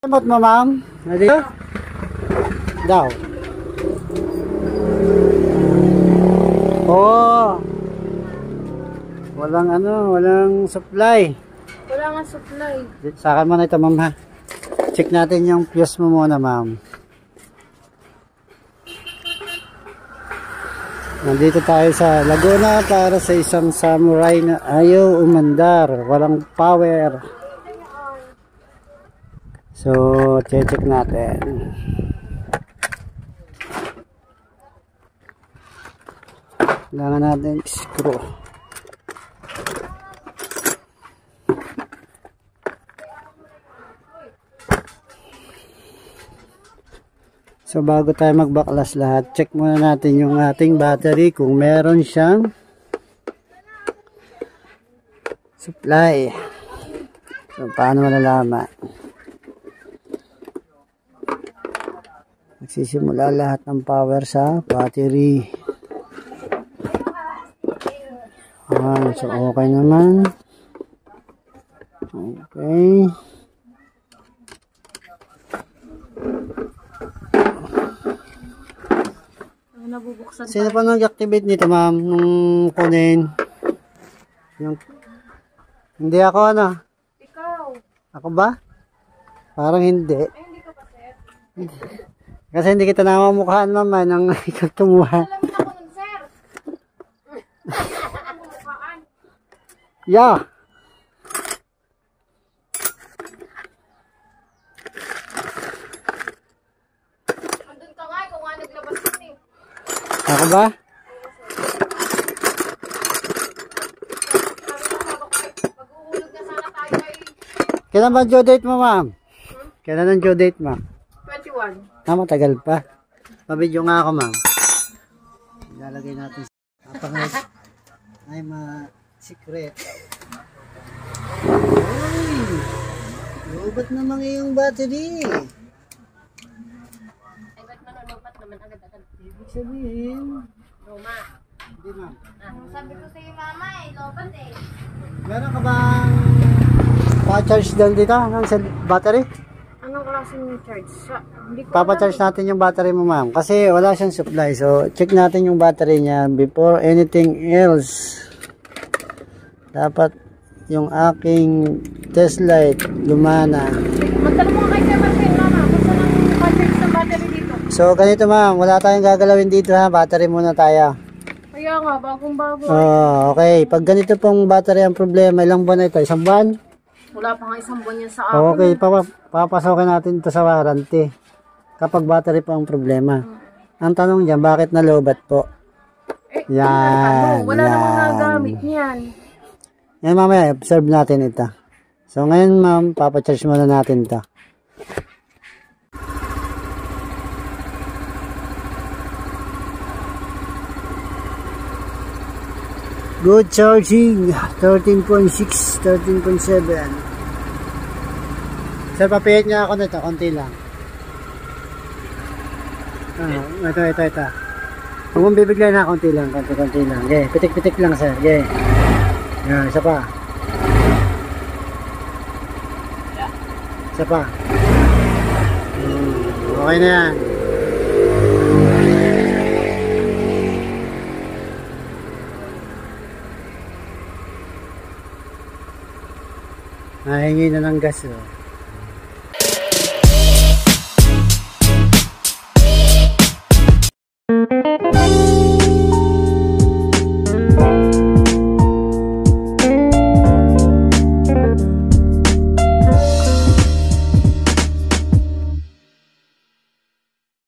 Samot mo, ma'am? Dito? Daw. Oh. Walang supply. Wala nga supply. Sa akin mo na ito, ma'am, ha? Check natin yung fuse mo muna, ma'am. Nandito tayo sa Laguna para sa isang samurai na ayaw umandar. Walang power. So, check natin. Kailangan natin screw. So bago tayo magbaklas lahat, check muna natin yung ating battery kung meron siyang supply. So paano malalaman? Nagsisimula lahat ng power sa battery. So okay naman. Okay. Nabubuksan. Sino pa nag-activate nito, ma'am? Nung kunin? Hindi ako, ano? Ikaw. Ako ba? Parang hindi. Ay, hindi ka pa, sir. Kasi hindi kita namamukhaan, ma'am, nang ikaw tumuha. Alam mo ako nun, sir. Namamukhaan. Yeah. Andun ka nga, ikaw nga naglabas yun eh. Ako ba? Mag-uhulog na sana tayo ay Kailan ba due date mo, ma'am? Kailan ang due date, ma'am? 21. Matagal pa. Pabidyo nga ako, ma'am. Ilalagay natin sa ay, secret. Uy! Lobat naman yung battery. Ay, ba't manunupat naman agad-agad? Ibig sabihin. Luma. Hindi, ma'am. Sabi ko sa'yo, mama eh, lobat eh. Meron ka bang pa-charge doon dito ng battery? Anong klaseng charge? Hindi ko Papa-charge natin yung battery mo, ma'am. Kasi wala siyang supply. So, check natin yung battery niya before anything else. Dapat yung aking test light gumana. Magtanong mo kay Sir Martin, mama, kung saan ang pa-charge ng battery dito? So, ganito, ma'am. Wala tayong gagalawin dito, ha. Battery muna tayo. Kaya nga, bagong-bago. Oh, okay. Pag ganito pong battery ang problema, ilang buwan na ito? Isang buwan? Wala pa nga isang buwan yan sa akin. Okay, papasokin natin ito sa warranty. Kapag battery pa ang problema. Ang tanong dyan, bakit nalobat po? Yan. Wala namang nagamit niyan. Yan, mamaya, observe natin ito. So, ngayon, ma'am, papacharge muna natin ito. Good charging. 13.6, 13.7. Sir, papihit niya ako nito. Konti lang. Ito. Huwag mong bibigyan na. Konti lang. Konti lang. Okay. Pitik-pitik lang, sir. Okay. Yan, isa pa. Isa pa. Okay na yan. Nahingi na ng gas. Oh.